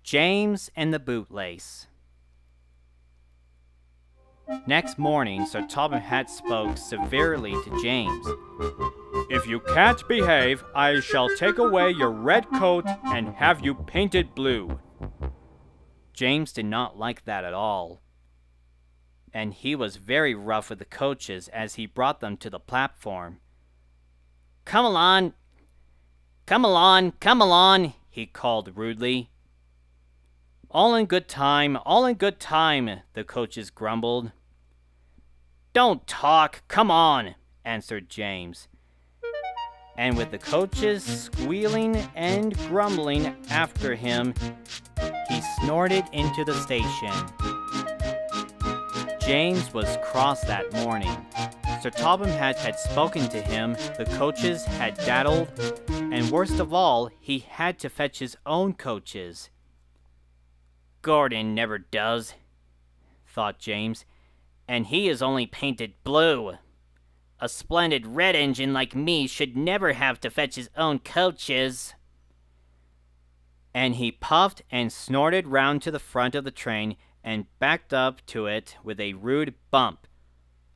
James and the Bootlace. Next morning, Sir Topham Hatt spoke severely to James. "If you can't behave, I shall take away your red coat and have you painted blue." James did not like that at all, and he was very rough with the coaches as he brought them to the platform. "Come along, come along, come along," he called rudely. All in good time, the coaches grumbled. "Don't talk, come on," answered James. And with the coaches squealing and grumbling after him, he snorted into the station. James was cross that morning. Sir Topham Hatt had spoken to him, the coaches had daddled, and worst of all, he had to fetch his own coaches. "Gordon never does," thought James, "and he is only painted blue. A splendid red engine like me should never have to fetch his own coaches." And he puffed and snorted round to the front of the train and backed up to it with a rude bump.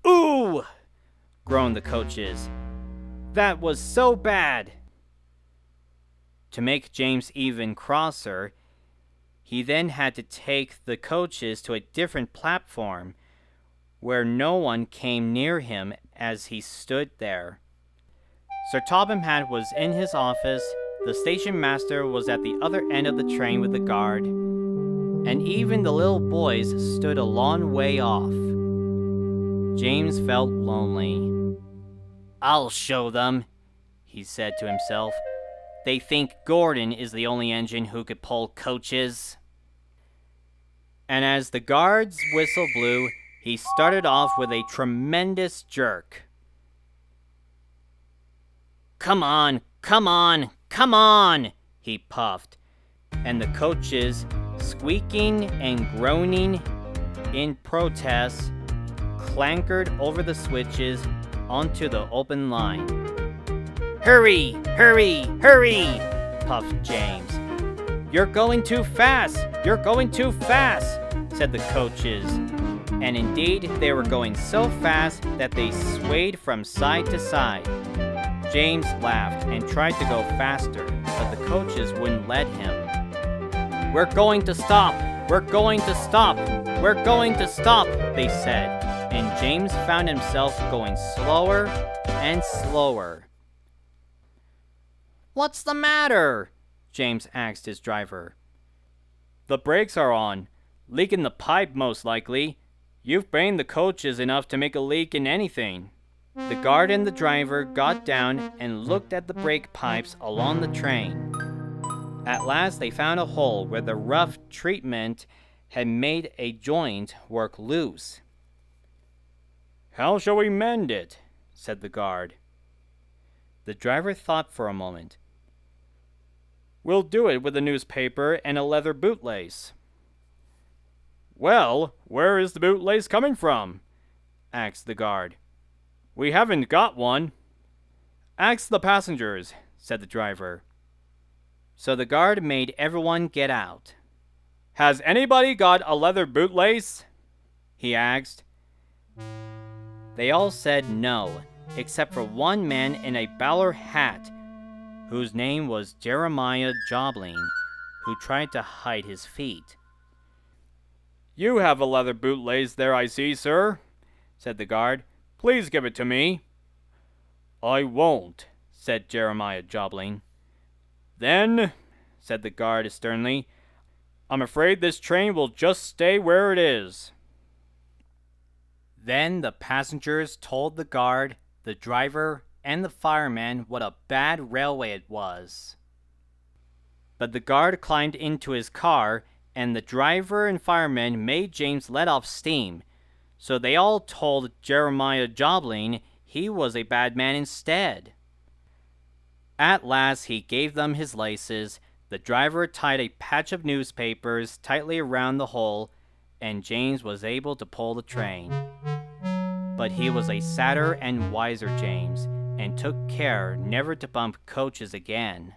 "Ooh!" groaned the coaches. "That was so bad." To make James even crosser, he then had to take the coaches to a different platform, where no one came near him as he stood there. Sir Topham Hatt was in his office, the station master was at the other end of the train with the guard, and even the little boys stood a long way off. James felt lonely. "I'll show them," he said to himself. "They think Gordon is the only engine who could pull coaches." And as the guard's whistle blew, he started off with a tremendous jerk. "Come on, come on, come on," he puffed, and the coaches, squeaking and groaning in protest, clankered over the switches onto the open line. "Hurry, hurry, hurry," puffed James. "You're going too fast, you're going too fast," said the coaches. And indeed, they were going so fast that they swayed from side to side. James laughed and tried to go faster, but the coaches wouldn't let him. "We're going to stop! We're going to stop! We're going to stop!" they said, and James found himself going slower and slower. "What's the matter?" James asked his driver. "The brakes are on. Leak in the pipe, most likely. You've banged the coaches enough to make a leak in anything." The guard and the driver got down and looked at the brake pipes along the train. At last they found a hole where the rough treatment had made a joint work loose. "How shall we mend it?" said the guard. The driver thought for a moment. "We'll do it with a newspaper and a leather bootlace." "Well, where is the bootlace coming from?" asked the guard. "We haven't got one." "Ask the passengers," said the driver. So the guard made everyone get out. "Has anybody got a leather bootlace?" he asked. They all said no, except for one man in a bowler hat, whose name was Jeremiah Jobling, who tried to hide his feet. "You have a leather bootlace there, I see, sir," said the guard. "Please give it to me." "I won't," said Jeremiah Jobling. "Then," said the guard sternly, "I'm afraid this train will just stay where it is." Then the passengers told the guard, the driver, and the fireman what a bad railway it was. But the guard climbed into his car, and the driver and fireman made James let off steam, so they all told Jeremiah Jobling he was a bad man instead. At last he gave them his laces, the driver tied a patch of newspapers tightly around the hole, and James was able to pull the train. But he was a sadder and wiser James, and took care never to bump coaches again.